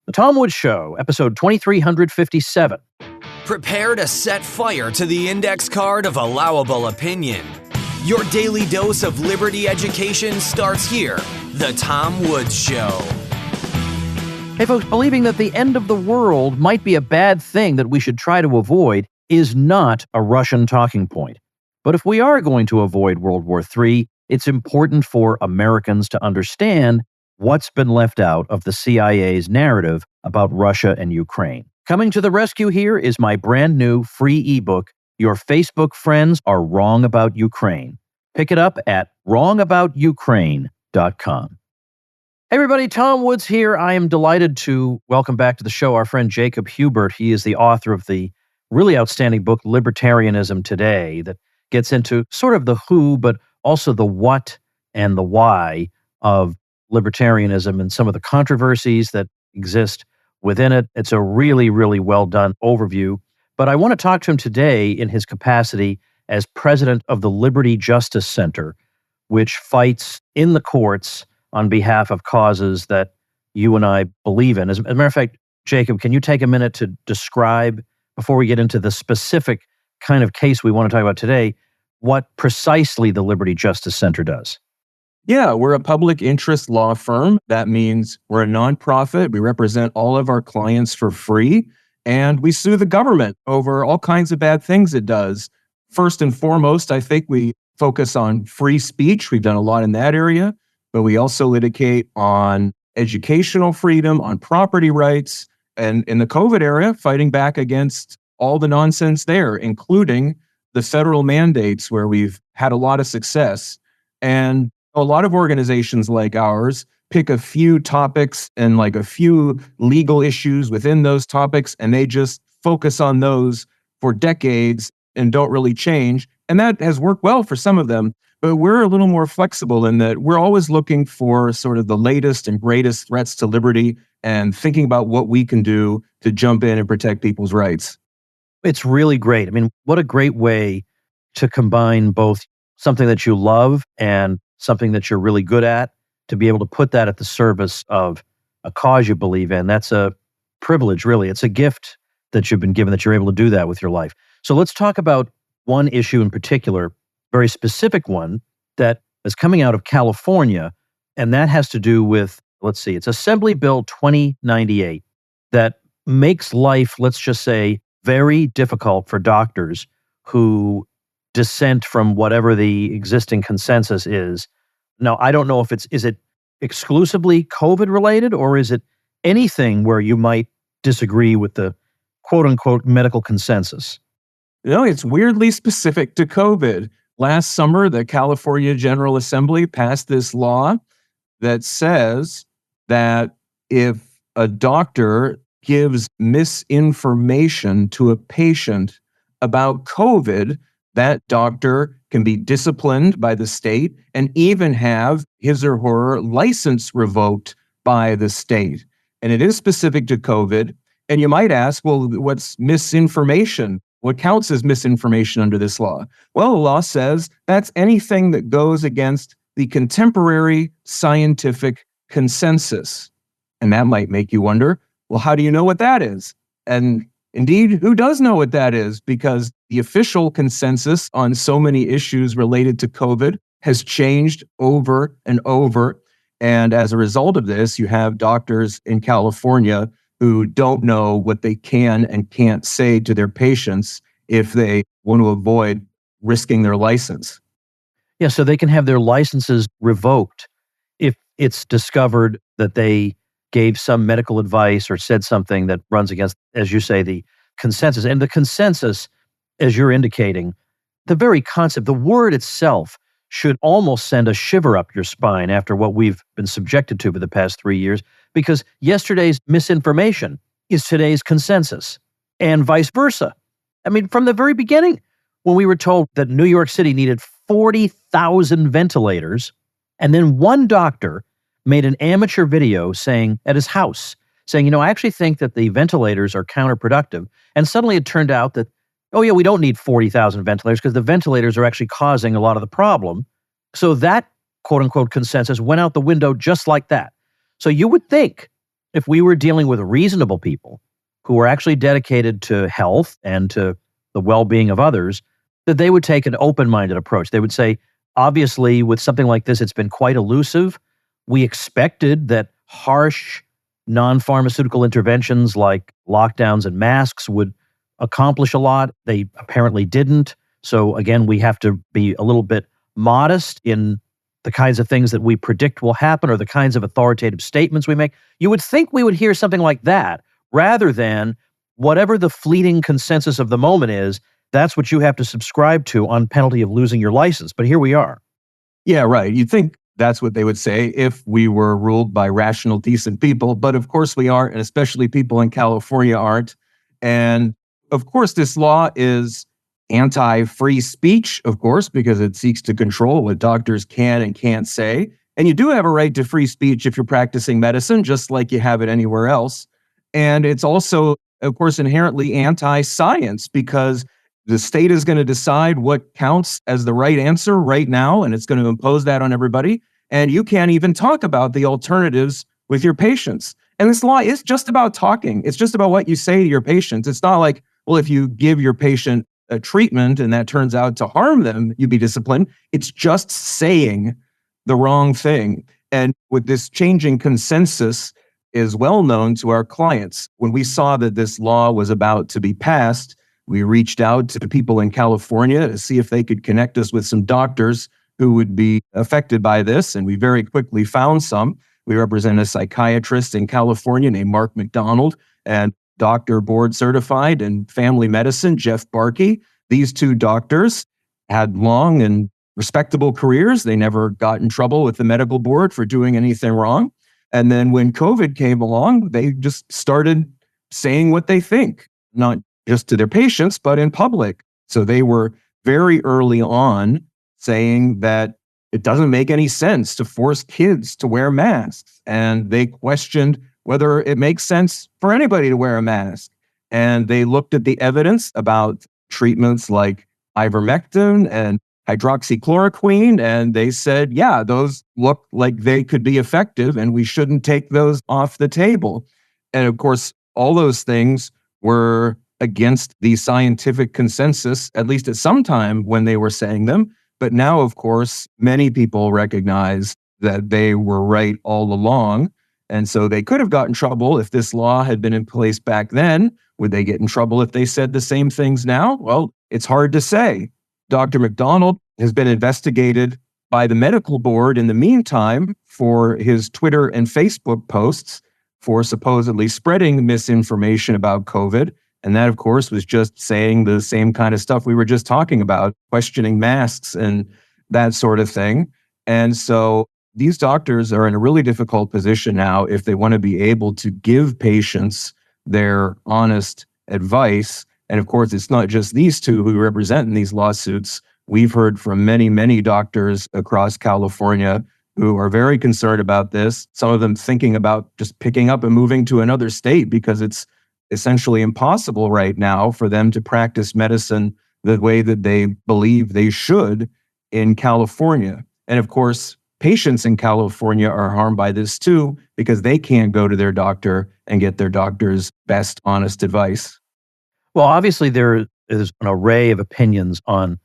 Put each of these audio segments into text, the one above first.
The Tom Woods Show, episode 2357. Prepare to set fire to the index card of allowable opinion. Your daily dose of liberty education starts here. The Tom Woods Show. Hey folks, believing that the end of the world might be a bad thing that we should try to avoid is not a Russian talking point. But if we are going to avoid World War III, it's important for Americans to understand what's been left out of the CIA's narrative about Russia and Ukraine. Coming to the rescue here is my brand new free ebook, Your Facebook Friends Are Wrong About Ukraine. Pick it up at wrongaboutukraine.com. Hey everybody, Tom Woods here. I am delighted to welcome back to the show our friend Jacob Huebert. He is the author of the really outstanding book, Libertarianism Today, that gets into sort of the who, but also the what and the why of libertarianism and some of the controversies that exist within it. It's a really, really well done overview. But I want to talk to him today in his capacity as president of the Liberty Justice Center, which fights in the courts on behalf of causes that you and I believe in. As a matter of fact, Jacob, can you take a minute to describe, before we get into the specific kind of case we want to talk about today, what precisely the Liberty Justice Center does? Yeah, we're a public interest law firm. That means we're a nonprofit. We represent all of our clients for free, and we sue the government over all kinds of bad things it does. First and foremost, I think we focus on free speech. We've done a lot in that area, but we also litigate on educational freedom, on property rights, and in the COVID era, fighting back against all the nonsense there, including the federal mandates where we've had a lot of success. And a lot of organizations like ours pick a few topics and like a few legal issues within those topics, and they just focus on those for decades and don't really change. And that has worked well for some of them, but we're a little more flexible in that we're always looking for sort of the latest and greatest threats to liberty and thinking about what we can do to jump in and protect people's rights. It's really great. I mean, what a great way to combine both something that you love and something that you're really good at, to be able to put that at the service of a cause you believe in. That's a privilege, really. It's a gift that you've been given, that you're able to do that with your life. So let's talk about one issue in particular, very specific one that is coming out of California, and that has to do with, it's Assembly Bill 2098 that makes life, let's just say, very difficult for doctors who dissent from whatever the existing consensus is. Now, I don't know if is it exclusively COVID related, or is it anything where you might disagree with the quote unquote medical consensus? No, it's weirdly specific to COVID. Last summer, the California General Assembly passed this law that says that if a doctor gives misinformation to a patient about COVID, that doctor can be disciplined by the state and even have his or her license revoked by the state. And it is specific to COVID. And you might ask, well, what's misinformation? What counts as misinformation under this law? Well, the law says that's anything that goes against the contemporary scientific consensus. And that might make you wonder, well, how do you know what that is? And indeed, who does know what that is? Because the official consensus on so many issues related to COVID has changed over and over. And as a result of this, you have doctors in California who don't know what they can and can't say to their patients if they want to avoid risking their license. Yeah, so they can have their licenses revoked if it's discovered that they gave some medical advice or said something that runs against, as you say, the consensus. And the consensus, as you're indicating, the very concept, the word itself should almost send a shiver up your spine after what we've been subjected to for the past 3 years, because yesterday's misinformation is today's consensus, and vice versa. I mean, from the very beginning, when we were told that New York City needed 40,000 ventilators, and then one doctor made an amateur video saying, at his house, saying, I actually think that the ventilators are counterproductive. And suddenly it turned out that, oh yeah, we don't need 40,000 ventilators because the ventilators are actually causing a lot of the problem. So that quote unquote consensus went out the window just like that. So you would think if we were dealing with reasonable people who are actually dedicated to health and to the well-being of others, that they would take an open-minded approach. They would say, obviously, with something like this, it's been quite elusive. We expected that harsh, non-pharmaceutical interventions like lockdowns and masks would accomplish a lot. They apparently didn't. So again, we have to be a little bit modest in the kinds of things that we predict will happen or the kinds of authoritative statements we make. You would think we would hear something like that rather than whatever the fleeting consensus of the moment is, that's what you have to subscribe to on penalty of losing your license. But here we are. Yeah, right. You'd think that's what they would say if we were ruled by rational, decent people. But of course we aren't, and especially people in California aren't. And of course, this law is anti-free speech, of course, because it seeks to control what doctors can and can't say. And you do have a right to free speech if you're practicing medicine, just like you have it anywhere else. And it's also, of course, inherently anti-science because the state is going to decide what counts as the right answer right now, and it's going to impose that on everybody. And you can't even talk about the alternatives with your patients. And this law is just about talking. It's just about what you say to your patients. It's not like, well, if you give your patient a treatment and that turns out to harm them, you'd be disciplined. It's just saying the wrong thing. And with this changing consensus is well known to our clients. When we saw that this law was about to be passed, we reached out to people in California to see if they could connect us with some doctors who would be affected by this. And we very quickly found some. We represent a psychiatrist in California named Mark McDonald and doctor board certified in family medicine, Jeff Barkey. These two doctors had long and respectable careers. They never got in trouble with the medical board for doing anything wrong. And then when COVID came along, they just started saying what they think, not just to their patients, but in public. So they were very early on saying that it doesn't make any sense to force kids to wear masks. And they questioned whether it makes sense for anybody to wear a mask. And they looked at the evidence about treatments like ivermectin and hydroxychloroquine, and they said, yeah, those look like they could be effective, and we shouldn't take those off the table. And of course, all those things were against the scientific consensus, at least at some time when they were saying them. But now, of course, many people recognize that they were right all along. And so they could have gotten in trouble if this law had been in place back then. Would they get in trouble if they said the same things now? Well, it's hard to say. Dr. McDonald has been investigated by the medical board in the meantime for his Twitter and Facebook posts for supposedly spreading misinformation about COVID. And that, of course, was just saying the same kind of stuff we were just talking about, questioning masks and that sort of thing. And so these doctors are in a really difficult position now if they want to be able to give patients their honest advice. And of course, it's not just these two who represent in these lawsuits. We've heard from many, many doctors across California who are very concerned about this. Some of them thinking about just picking up and moving to another state because it's essentially impossible right now for them to practice medicine the way that they believe they should in California. And of course, patients in California are harmed by this too because they can't go to their doctor and get their doctor's best honest advice. Well, obviously there is an array of opinions on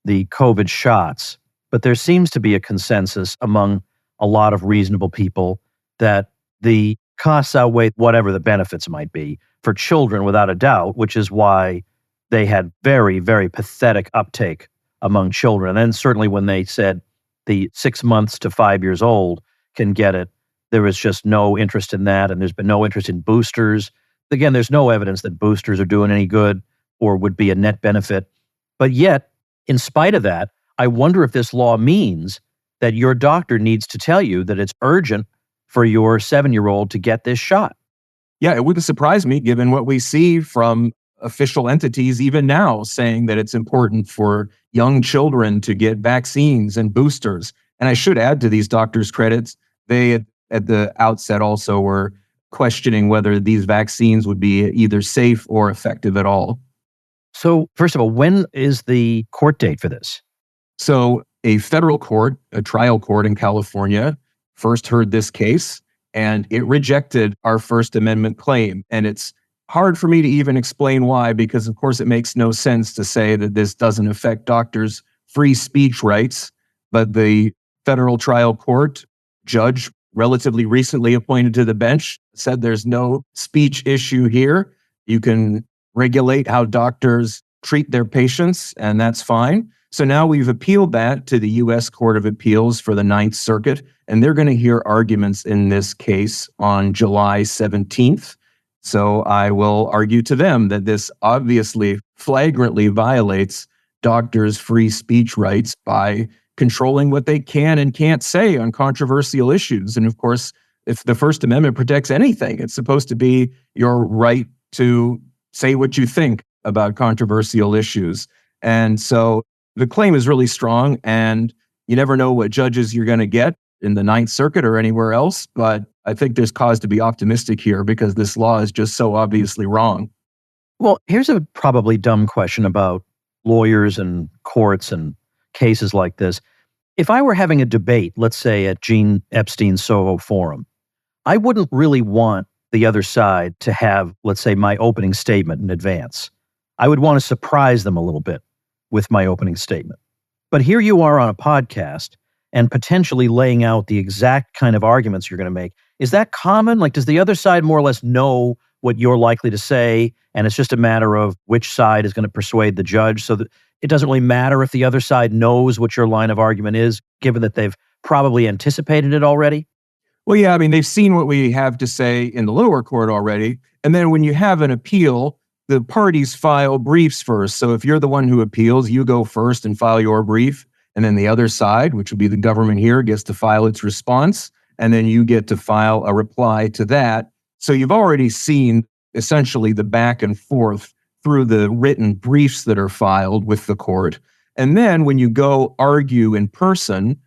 the COVID shots, but there seems to be a consensus among a lot of reasonable people that the costs outweigh whatever the benefits might be for children without a doubt, which is why they had very, very pathetic uptake among children. And then certainly when they said the 6 months to 5 years old can get it, there was just no interest in that. And there's been no interest in boosters. Again, there's no evidence that boosters are doing any good or would be a net benefit. But yet, in spite of that, I wonder if this law means that your doctor needs to tell you that it's urgent for your 7-year-old to get this shot. Yeah, it wouldn't surprise me given what we see from official entities even now saying that it's important for young children to get vaccines and boosters. And I should add to these doctors' credits, they at the outset also were questioning whether these vaccines would be either safe or effective at all. So, first of all, when is the court date for this? So a federal court, a trial court in California, first heard this case and it rejected our First Amendment claim. And it's hard for me to even explain why, because of course it makes no sense to say that this doesn't affect doctors' free speech rights. But the federal trial court judge, relatively recently appointed to the bench, said there's no speech issue here. You can regulate how doctors treat their patients, and that's fine. So now we've appealed that to the U.S. Court of Appeals for the Ninth Circuit, and they're going to hear arguments in this case on July 17th. So I will argue to them that this obviously flagrantly violates doctors' free speech rights by controlling what they can and can't say on controversial issues. And of course, if the First Amendment protects anything, it's supposed to be your right to say what you think about controversial issues. And so the claim is really strong, and you never know what judges you're going to get in the Ninth Circuit or anywhere else. But I think there's cause to be optimistic here because this law is just so obviously wrong. Well, here's a probably dumb question about lawyers and courts and cases like this. If I were having a debate, let's say at Gene Epstein's Soho Forum, I wouldn't really want the other side to have, let's say, my opening statement in advance. I would want to surprise them a little bit with my opening statement. But here you are on a podcast and potentially laying out the exact kind of arguments you're going to make. Is that common? Like, does the other side more or less know what you're likely to say, and it's just a matter of which side is going to persuade the judge, so that it doesn't really matter if the other side knows what your line of argument is, given that they've probably anticipated it already? Well, yeah, I mean, they've seen what we have to say in the lower court already. And then when you have an appeal, the parties file briefs first. So if you're the one who appeals, you go first and file your brief. And then the other side, which would be the government here, gets to file its response. And then you get to file a reply to that. So you've already seen essentially the back and forth through the written briefs that are filed with the court. And then when you go argue in person,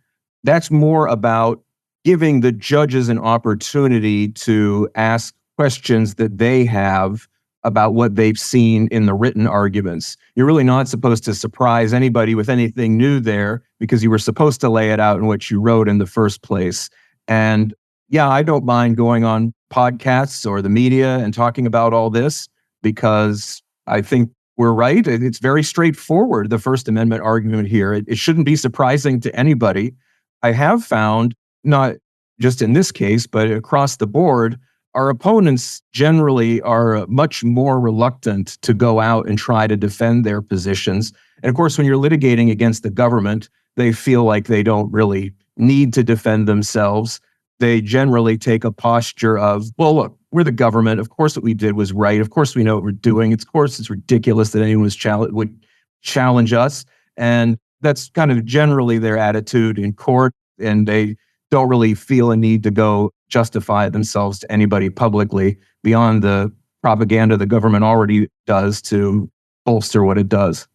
that's more about giving the judges an opportunity to ask questions that they have about what they've seen in the written arguments. You're really not supposed to surprise anybody with anything new there because you were supposed to lay it out in what you wrote in the first place. And yeah, I don't mind going on podcasts or the media and talking about all this because I think we're right. It's very straightforward, the First Amendment argument here. It shouldn't be surprising to anybody. I have found, not just in this case, but across the board, our opponents generally are much more reluctant to go out and try to defend their positions. And of course, when you're litigating against the government, they feel like they don't really need to defend themselves. They generally take a posture of, well, look, we're the government. Of course, what we did was right. Of course, we know what we're doing. Of course, it's ridiculous that anyone would challenge us. And that's kind of generally their attitude in court. And they don't really feel a need to go justify themselves to anybody publicly beyond the propaganda the government already does to bolster what it does.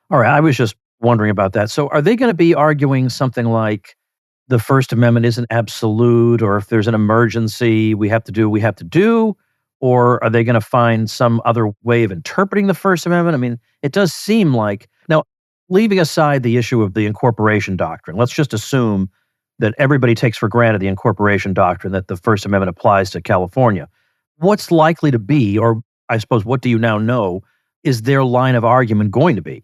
All right, I was just wondering about that. So are they going to be arguing something like the First Amendment isn't absolute, or if there's an emergency, we have to do what we have to do? Or are they going to find some other way of interpreting the First Amendment? I mean, it does seem like, now, leaving aside the issue of the incorporation doctrine, let's just assume that everybody takes for granted the incorporation doctrine, that the First Amendment applies to California. What's likely to be, or I suppose, what do you now know, is their line of argument going to be?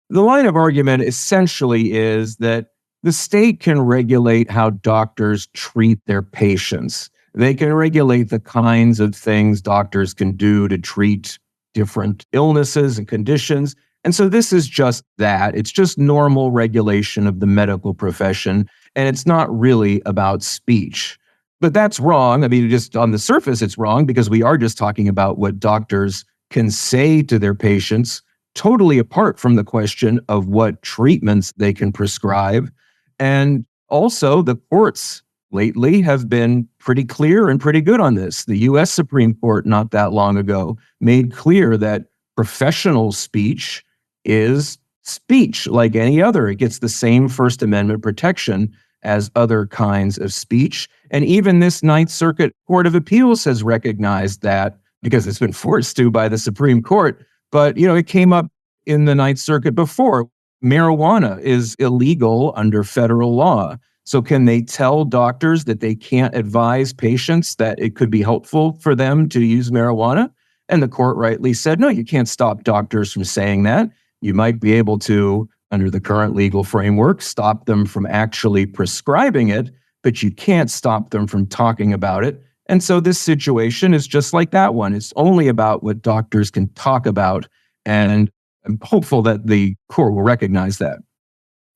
The line of argument essentially is that the state can regulate how doctors treat their patients. They can regulate the kinds of things doctors can do to treat different illnesses and conditions. And so this is just that. It's just normal regulation of the medical profession, and it's not really about speech. But that's wrong. I mean, just on the surface, it's wrong because we are just talking about what doctors can say to their patients, totally apart from the question of what treatments they can prescribe. And also, the courts lately have been pretty clear and pretty good on this. The U.S. Supreme Court, not that long ago, made clear that professional speech is speech like any other. It gets the same First Amendment protection as other kinds of speech. And even this Ninth Circuit Court of Appeals has recognized that because it's been forced to by the Supreme Court. But, it came up in the Ninth Circuit before. Marijuana is illegal under federal law. So can they tell doctors that they can't advise patients that it could be helpful for them to use marijuana? And the court rightly said, no, you can't stop doctors from saying that. You might be able to, under the current legal framework, stop them from actually prescribing it, but you can't stop them from talking about it. And so this situation is just like that one. It's only about what doctors can talk about. And I'm hopeful that the court will recognize that.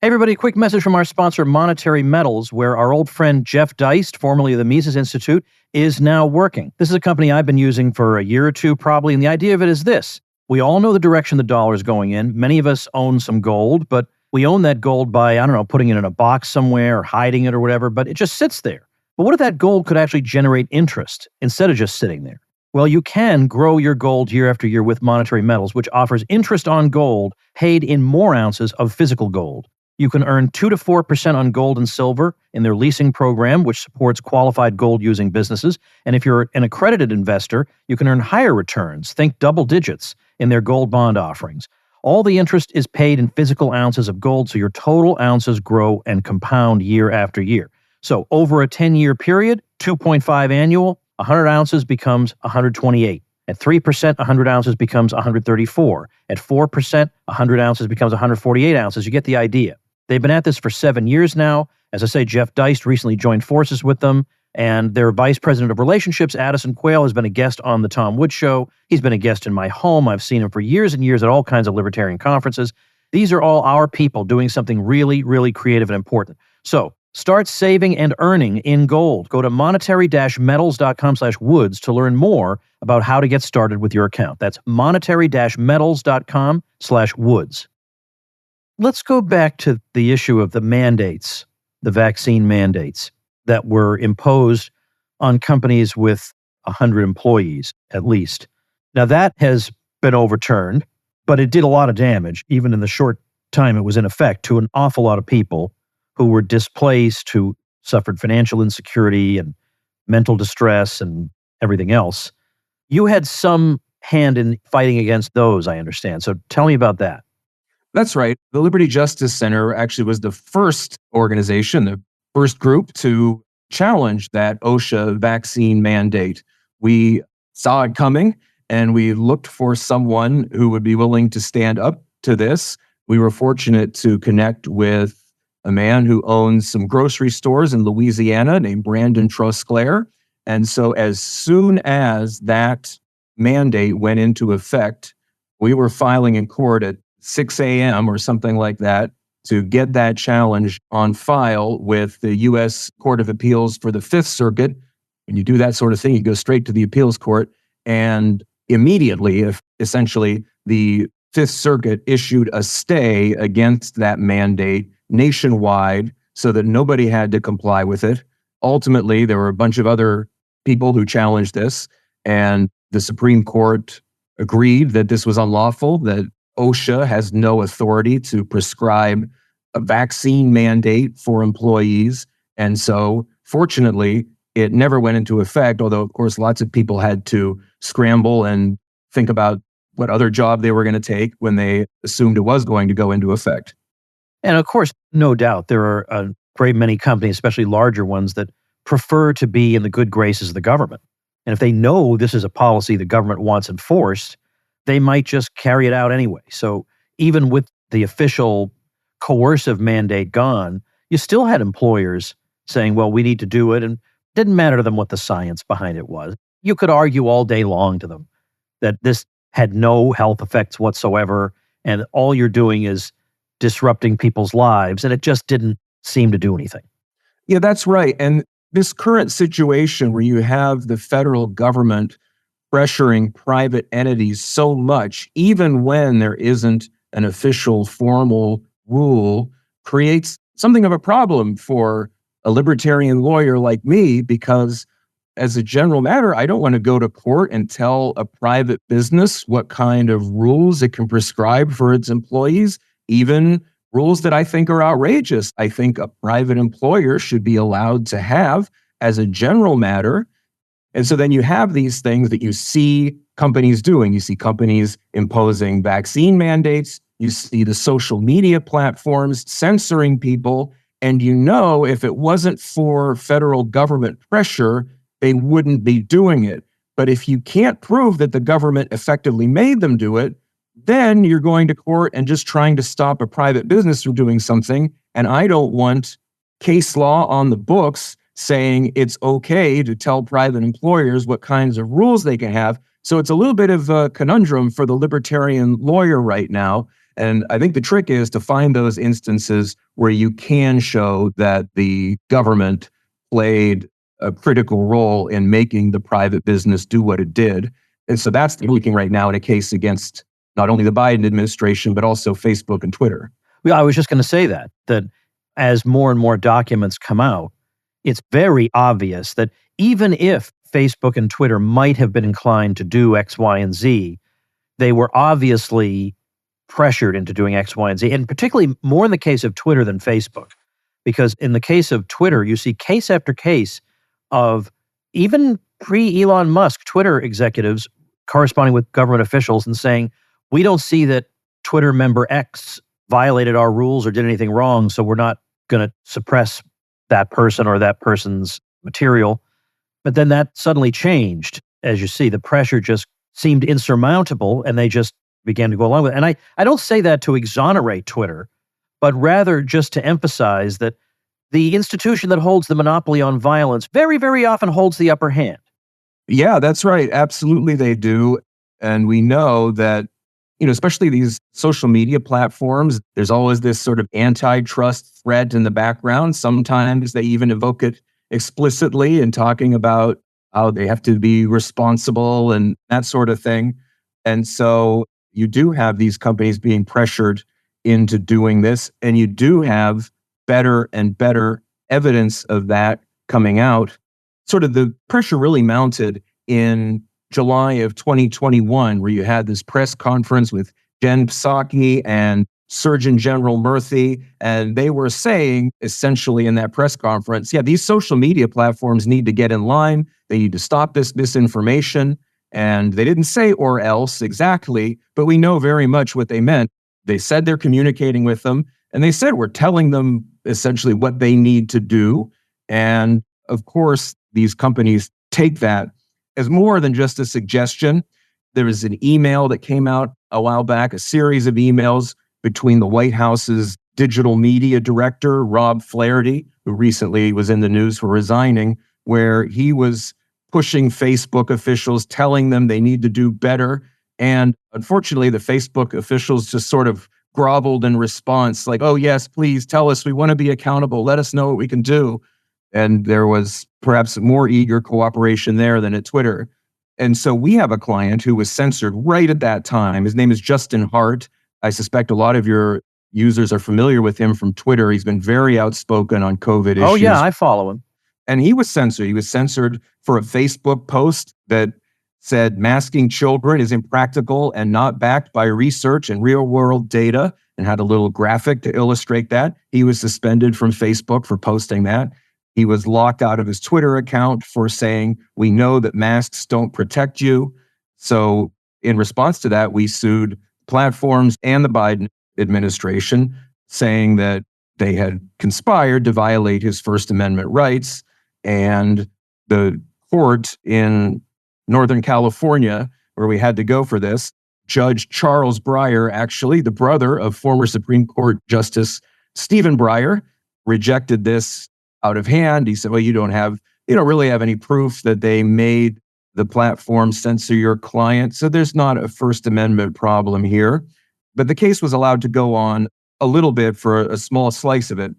Hey everybody, quick message from our sponsor, Monetary Metals, where our old friend Jeff Deist, formerly of the Mises Institute, is now working. This is a company I've been using for a year or two probably, and the idea of it is this. We all know the direction the dollar is going in. Many of us own some gold, but we own that gold by, putting it in a box somewhere or hiding it or whatever, but it just sits there. But what if that gold could actually generate interest instead of just sitting there? Well, you can grow your gold year after year with Monetary Metals, which offers interest on gold paid in more ounces of physical gold. You can earn 2 to 4% on gold and silver in their leasing program, which supports qualified gold-using businesses. And if you're an accredited investor, you can earn higher returns, think double digits, in their gold bond offerings. All the interest is paid in physical ounces of gold, so your total ounces grow and compound year after year. So over a 10-year period, 2.5 annual, 100 ounces becomes 128. At 3%, 100 ounces becomes 134. At 4%, 100 ounces becomes 148 ounces. You get the idea. They've been at this for 7 years now. As I say, Jeff Deist recently joined forces with them, and their vice president of relationships, Addison Quayle, has been a guest on the Tom Woods Show. He's been a guest in my home. I've seen him for years and years at all kinds of libertarian conferences. These are all our people doing something really, really creative and important. So start saving and earning in gold. Go to monetary-metals.com/woods to learn more about how to get started with your account. That's monetary-metals.com/woods. Let's go back to the issue of the mandates, the vaccine mandates that were imposed on companies with 100 employees, at least. Now, that has been overturned, but it did a lot of damage, even in the short time it was in effect, to an awful lot of people who were displaced, who suffered financial insecurity and mental distress and everything else. You had some hand in fighting against those, I understand. So tell me about that. That's right. The Liberty Justice Center actually was the first organization, the first group to challenge that OSHA vaccine mandate. We saw it coming and we looked for someone who would be willing to stand up to this. We were fortunate to connect with a man who owns some grocery stores in Louisiana named Brandon Trosclair. And so as soon as that mandate went into effect, we were filing in court at 6 a.m. or something like that to get that challenge on file with the U.S. Court of Appeals for the Fifth Circuit. When you do that sort of thing, you go straight to the appeals court. And immediately, if essentially the Fifth Circuit issued a stay against that mandate nationwide so that nobody had to comply with it. Ultimately, there were a bunch of other people who challenged this, and the Supreme Court agreed that this was unlawful, that OSHA has no authority to prescribe a vaccine mandate for employees. And so, fortunately, it never went into effect, although, of course, lots of people had to scramble and think about what other job they were going to take when they assumed it was going to go into effect. And of course, no doubt, there are a great many companies, especially larger ones, that prefer to be in the good graces of the government. And if they know this is a policy the government wants enforced, they might just carry it out anyway. So even with the official coercive mandate gone, you still had employers saying, well, we need to do it. And it didn't matter to them what the science behind it was. You could argue all day long to them that this had no health effects whatsoever, and all you're doing is disrupting people's lives, and it just didn't seem to do anything. Yeah, that's right. And this current situation where you have the federal government pressuring private entities so much, even when there isn't an official formal rule, creates something of a problem for a libertarian lawyer like me, because as a general matter, I don't want to go to court and tell a private business what kind of rules it can prescribe for its employees, even rules that I think are outrageous. I think a private employer should be allowed to have as a general matter. And so then you have these things that you see companies doing. You see companies imposing vaccine mandates. You see the social media platforms censoring people. And if it wasn't for federal government pressure, they wouldn't be doing it. But if you can't prove that the government effectively made them do it, then you're going to court and just trying to stop a private business from doing something. And I don't want case law on the books saying it's okay to tell private employers what kinds of rules they can have. So it's a little bit of a conundrum for the libertarian lawyer right now. And I think the trick is to find those instances where you can show that the government played a critical role in making the private business do what it did. And so that's looking right now in a case against not only the Biden administration, but also Facebook and Twitter. Well, I was just going to say that as more and more documents come out, it's very obvious that even if Facebook and Twitter might have been inclined to do X, Y, and Z, they were obviously pressured into doing X, Y, and Z, and particularly more in the case of Twitter than Facebook. Because in the case of Twitter, you see case after case of even pre-Elon Musk Twitter executives corresponding with government officials and saying, we don't see that Twitter member X violated our rules or did anything wrong, so we're not going to suppress that person or that person's material. But then that suddenly changed. As you see, the pressure just seemed insurmountable and they just began to go along with it. And I don't say that to exonerate Twitter, but rather just to emphasize that the institution that holds the monopoly on violence very, very often holds the upper hand. Yeah, that's right. Absolutely, they do. And we know that, especially these social media platforms, there's always this sort of antitrust threat in the background. Sometimes they even evoke it explicitly in talking about how they have to be responsible and that sort of thing. And so you do have these companies being pressured into doing this, and you do have better and better evidence of that coming out. Sort of the pressure really mounted in July of 2021, where you had this press conference with Jen Psaki and Surgeon General Murthy, and they were saying essentially in that press conference, yeah, these social media platforms need to get in line. They need to stop this misinformation. And they didn't say or else exactly, but we know very much what they meant. They said they're communicating with them, and they said we're telling them essentially what they need to do. And of course, these companies take that as more than just a suggestion. There was an email that came out a while back, a series of emails between the White House's digital media director, Rob Flaherty, who recently was in the news for resigning, where he was pushing Facebook officials, telling them they need to do better. And unfortunately, the Facebook officials just sort of groveled in response, like, oh, yes, please tell us. We want to be accountable. Let us know what we can do. And there was perhaps more eager cooperation there than at Twitter. And so we have a client who was censored right at that time. His name is Justin Hart. I suspect a lot of your users are familiar with him from Twitter. He's been very outspoken on COVID issues. Oh, yeah, I follow him. And he was censored. He was censored for a Facebook post that said masking children is impractical and not backed by research and real-world data, and had a little graphic to illustrate that. He was suspended from Facebook for posting that. He was locked out of his Twitter account for saying, we know that masks don't protect you. So in response to that, we sued platforms and the Biden administration, saying that they had conspired to violate his First Amendment rights. And the court in Northern California, where we had to go for this, Judge Charles Breyer, actually the brother of former Supreme Court Justice Stephen Breyer, rejected this out of hand. He said, well, you don't really have any proof that they made the platform censor your client. So there's not a First Amendment problem here. But the case was allowed to go on a little bit for a small slice of it.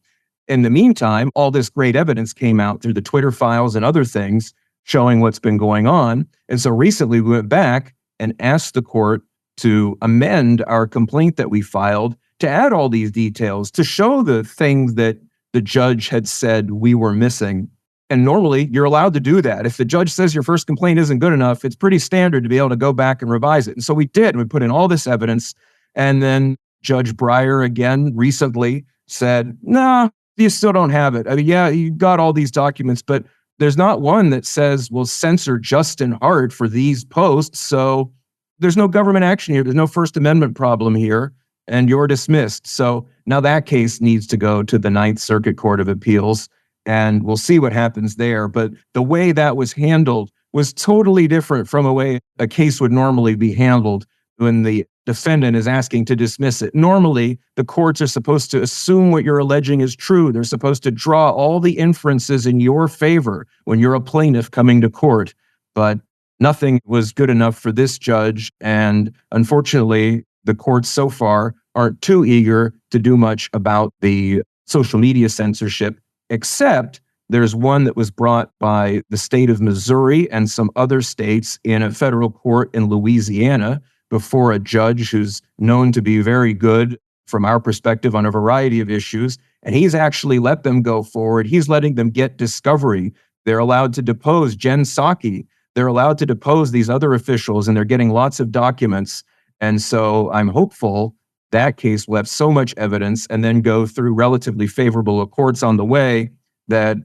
In the meantime, all this great evidence came out through the Twitter files and other things showing what's been going on. And so recently we went back and asked the court to amend our complaint that we filed to add all these details to show the things that the judge had said we were missing. And normally you're allowed to do that. If the judge says your first complaint isn't good enough, it's pretty standard to be able to go back and revise it. And so we did, and we put in all this evidence. And then Judge Breyer again recently said, no, you still don't have it. I mean, yeah, you got all these documents, but there's not one that says we'll censor Justin Hart for these posts. So there's no government action here. There's no First Amendment problem here. and you're dismissed. So now that case needs to go to the Ninth Circuit Court of Appeals, and we'll see what happens there. But the way that was handled was totally different from a way a case would normally be handled when the defendant is asking to dismiss it. Normally, the courts are supposed to assume what you're alleging is true. They're supposed to draw all the inferences in your favor when you're a plaintiff coming to court. But nothing was good enough for this judge. And unfortunately, the courts so far aren't too eager to do much about the social media censorship, except there's one that was brought by the state of Missouri and some other states in a federal court in Louisiana before a judge who's known to be very good from our perspective on a variety of issues. And he's actually let them go forward. He's letting them get discovery. They're allowed to depose Jen Psaki. They're allowed to depose these other officials, and they're getting lots of documents. And so I'm hopeful that case will have so much evidence and then go through relatively favorable courts on the way that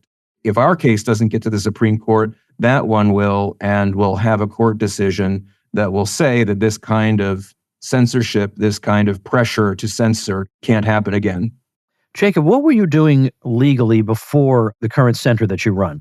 if our case doesn't get to the Supreme Court, that one will, and we'll have a court decision that will say that this kind of censorship, this kind of pressure to censor can't happen again. Jacob, what were you doing legally before the current center that you run?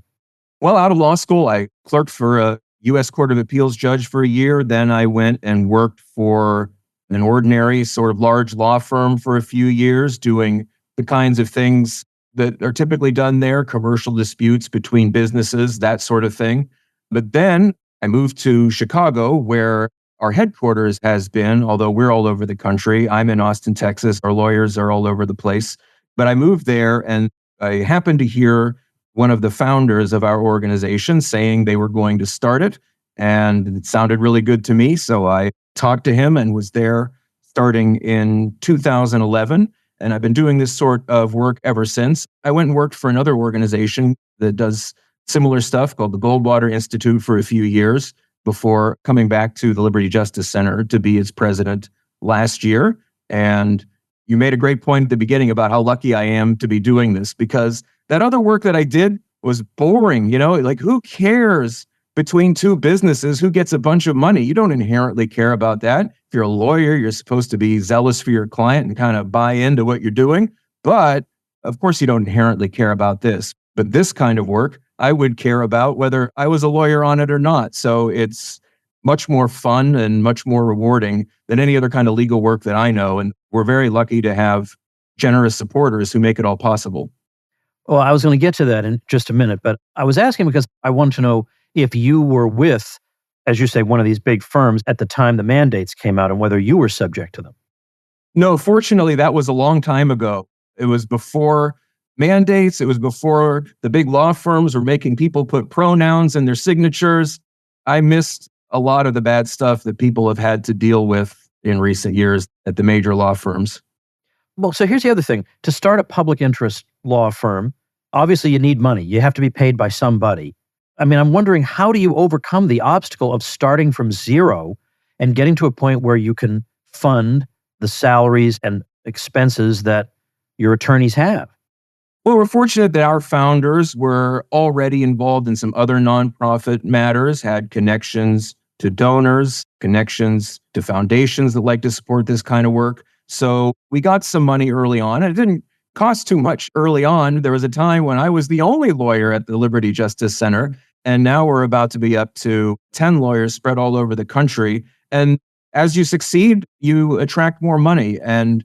Well, out of law school, I clerked for a U.S. Court of Appeals judge for a year. Then I went and worked for an ordinary sort of large law firm for a few years, doing the kinds of things that are typically done there, commercial disputes between businesses, that sort of thing. But then I moved to Chicago, where our headquarters has been, although we're all over the country. I'm in Austin, Texas. Our lawyers are all over the place. But I moved there, and I happened to hear one of the founders of our organization saying they were going to start it. And it sounded really good to me. So I talked to him and was there starting in 2011. And I've been doing this sort of work ever since. I went and worked for another organization that does similar stuff called the Goldwater Institute for a few years before coming back to the Liberty Justice Center to be its president last year. And you made a great point at the beginning about how lucky I am to be doing this, because that other work that I did was boring. Like, who cares between two businesses who gets a bunch of money? You don't inherently care about that. If you're a lawyer, you're supposed to be zealous for your client and kind of buy into what you're doing. But of course, you don't inherently care about this. But this kind of work, I would care about whether I was a lawyer on it or not. So it's much more fun and much more rewarding than any other kind of legal work that I know. And we're very lucky to have generous supporters who make it all possible. Well, I was going to get to that in just a minute, but I was asking because I wanted to know if you were with, as you say, one of these big firms at the time the mandates came out and whether you were subject to them. No, fortunately, that was a long time ago. It was before mandates. It was before the big law firms were making people put pronouns in their signatures. I missed a lot of the bad stuff that people have had to deal with in recent years at the major law firms. Well, so here's the other thing. To start a public interest law firm, obviously you need money. You have to be paid by somebody. I mean, I'm wondering, how do you overcome the obstacle of starting from zero and getting to a point where you can fund the salaries and expenses that your attorneys have? Well, we're fortunate that our founders were already involved in some other nonprofit matters, had connections to donors, connections to foundations that like to support this kind of work. So we got some money early on, and it didn't cost too much early on. There was a time when I was the only lawyer at the Liberty Justice Center, and now we're about to be up to 10 lawyers spread all over the country. And as you succeed, you attract more money. And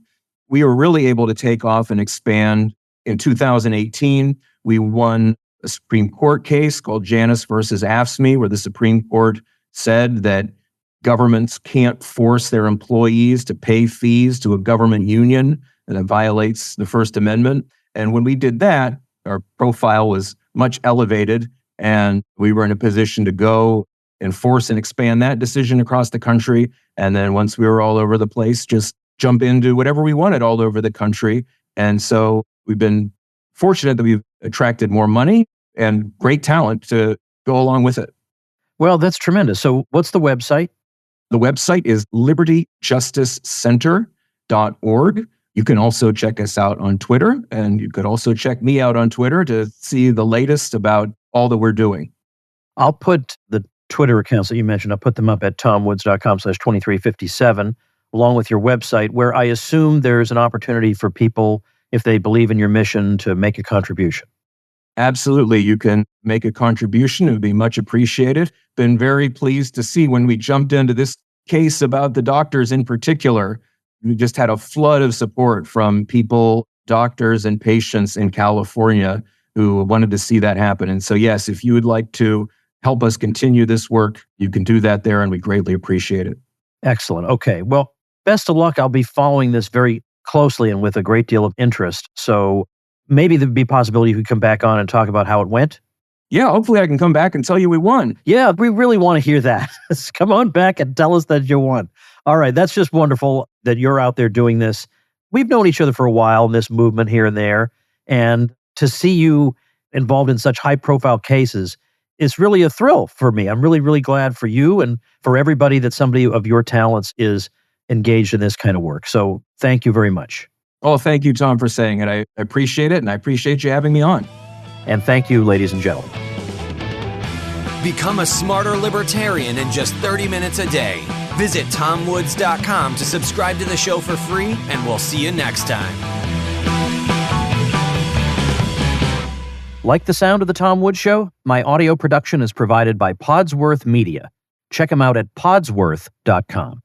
we were really able to take off and expand. In 2018, we won a Supreme Court case called Janus versus AFSCME, where the Supreme Court said that governments can't force their employees to pay fees to a government union, and that violates the First Amendment. And when we did that, our profile was much elevated, and we were in a position to go enforce and expand that decision across the country. And then once we were all over the place, just jump into whatever we wanted all over the country. And so we've been fortunate that we've attracted more money and great talent to go along with it. Well, that's tremendous. So what's the website? The website is libertyjusticecenter.org. You can also check us out on Twitter, and you could also check me out on Twitter to see the latest about all that we're doing. I'll put the Twitter accounts that you mentioned, I'll put them up at tomwoods.com/2357 along with your website, where I assume there's an opportunity for people, if they believe in your mission, to make a contribution. Absolutely. You can make a contribution. It would be much appreciated. Been very pleased to see when we jumped into this case about the doctors in particular, we just had a flood of support from people, doctors and patients in California who wanted to see that happen. And so, yes, if you would like to help us continue this work, you can do that there, and we greatly appreciate it. Excellent. Okay. Well, best of luck. I'll be following this very closely and with a great deal of interest. So maybe there'd be a possibility you could come back on and talk about how it went. Yeah, hopefully I can come back and tell you we won. Yeah, we really want to hear that. Come on back and tell us that you won. All right. That's just wonderful that you're out there doing this. We've known each other for a while in this movement here and there. And to see you involved in such high profile cases is really a thrill for me. I'm really, really glad for you and for everybody that somebody of your talents is engaged in this kind of work. So thank you very much. Oh, thank you, Tom, for saying it. I appreciate it, and I appreciate you having me on. And thank you, ladies and gentlemen. Become a smarter libertarian in just 30 minutes a day. Visit tomwoods.com to subscribe to the show for free, and we'll see you next time. Like the sound of The Tom Woods Show? My audio production is provided by Podsworth Media. Check them out at podsworth.com.